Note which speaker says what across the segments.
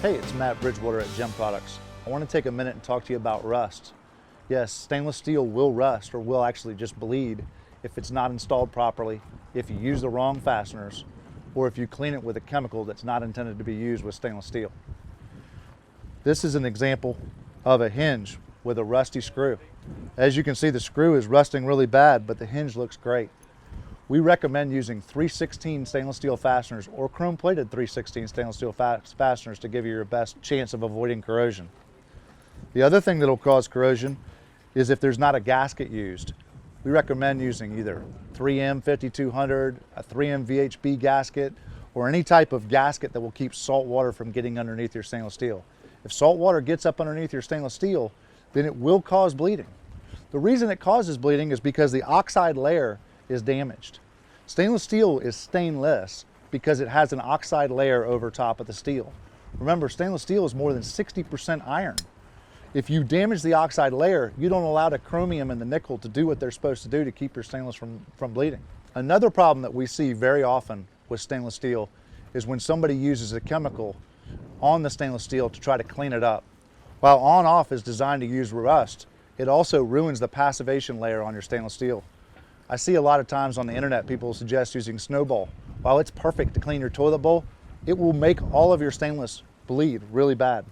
Speaker 1: Hey, it's Matt Bridgewater at Gem Products. I want to take a minute and talk to you about rust. Yes, stainless steel will rust or will actually just bleed if it's not installed properly, if you use the wrong fasteners, or if you clean it with a chemical that's not intended to be used with stainless steel. This is an example of a hinge with a rusty screw. As you can see, the screw is rusting really bad, but the hinge looks great. We recommend using 316 stainless steel fasteners or chrome plated 316 stainless steel fasteners to give you your best chance of avoiding corrosion. The other thing that will cause corrosion is if there's not a gasket used. We recommend using either 3M 5200, a 3M VHB gasket, or any type of gasket that will keep salt water from getting underneath your stainless steel. If salt water gets up underneath your stainless steel, then it will cause bleeding. The reason it causes bleeding is because the oxide layer is damaged. Stainless steel is stainless because it has an oxide layer over top of the steel. Remember, stainless steel is more than 60% iron. If you damage the oxide layer, you don't allow the chromium and the nickel to do what they're supposed to do to keep your stainless from bleeding. Another problem that we see very often with stainless steel is when somebody uses a chemical on the stainless steel to try to clean it up. While on-off is designed to use rust, it also ruins the passivation layer on your stainless steel. I see a lot of times on the internet people suggest using Snowball. While it's perfect to clean your toilet bowl, it will make all of your stainless bleed really bad.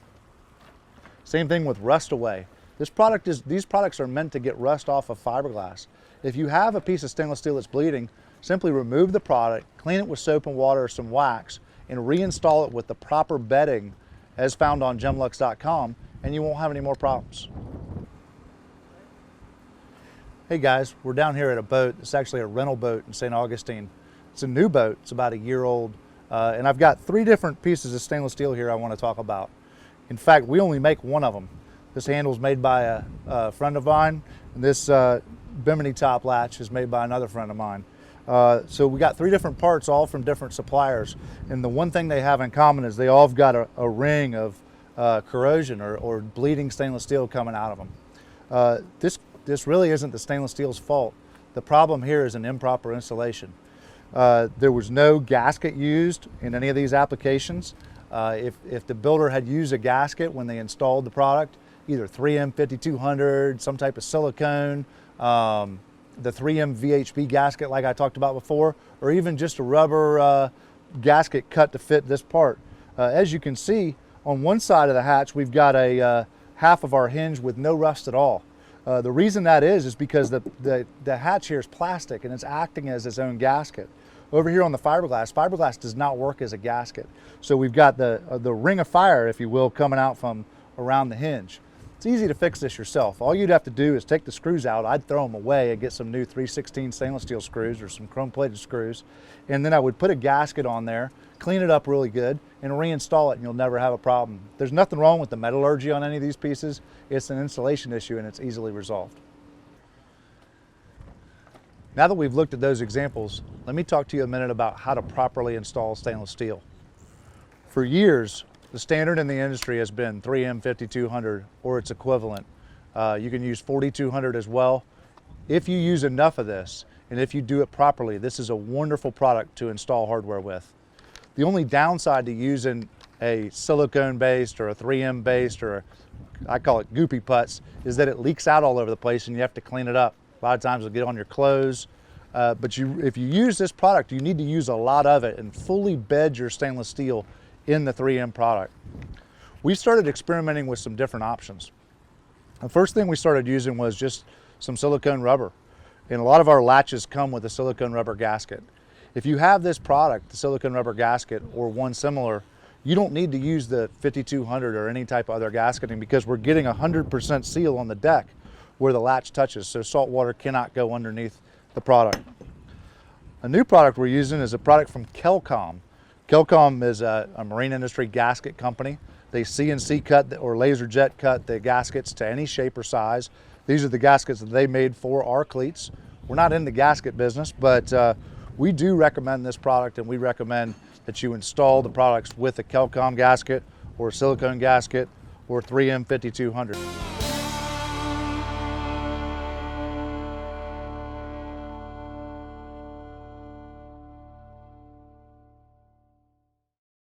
Speaker 1: Same thing with Rust Away. These products are meant to get rust off of fiberglass. If you have a piece of stainless steel that's bleeding, simply remove the product, clean it with soap and water or some wax, and reinstall it with the proper bedding as found on gemlux.com, and you won't have any more problems. Hey guys, we're down here at a boat. It's actually a rental boat in St. Augustine. It's a new boat, it's about a year old. And I've got 3 different pieces of stainless steel here I want to talk about. In fact, we only make one of them. This handle is made by a friend of mine, and this bimini top latch is made by another friend of mine. So we got 3 different parts, all from different suppliers. And the one thing they have in common is they all have got a ring of corrosion or bleeding stainless steel coming out of them. This really isn't the stainless steel's fault. The problem here is an improper installation. There was no gasket used in any of these applications. If the builder had used a gasket when they installed the product, either 3M 5200, some type of silicone, the 3M VHB gasket like I talked about before, or even just a rubber gasket cut to fit this part. As you can see, on one side of the hatch we've got a half of our hinge with no rust at all. The reason that is because the hatch here is plastic and it's acting as its own gasket. Over here on the fiberglass does not work as a gasket. So we've got the ring of fire, if you will, coming out from around the hinge. It's easy to fix this yourself. All you'd have to do is take the screws out. I'd throw them away and get some new 316 stainless steel screws or some chrome plated screws. And then I would put a gasket on there, clean it up really good, and reinstall it, and you'll never have a problem. There's nothing wrong with the metallurgy on any of these pieces. It's an installation issue and it's easily resolved. Now that we've looked at those examples, let me talk to you a minute about how to properly install stainless steel. For years, the standard in the industry has been 3M 5200 or its equivalent. You can use 4200 as well. If you use enough of this, and if you do it properly, this is a wonderful product to install hardware with. The only downside to using a silicone-based or a 3M based or I call it goopy putts is that it leaks out all over the place and you have to clean it up. A lot of times it'll get on your clothes. But if you use this product, you need to use a lot of it and fully bed your stainless steel in the 3M product. We started experimenting with some different options. The first thing we started using was just some silicone rubber. And a lot of our latches come with a silicone rubber gasket. If you have this product, the silicone rubber gasket or one similar, you don't need to use the 5200 or any type of other gasketing because we're getting 100% seal on the deck where the latch touches, so salt water cannot go underneath the product. A new product we're using is a product from Kelcom. Kelcom is a marine industry gasket company. They CNC cut or laser jet cut the gaskets to any shape or size. These are the gaskets that they made for our cleats. We're not in the gasket business, but we do recommend this product, and we recommend that you install the products with a Kelcom gasket or a silicone gasket or 3M 5200.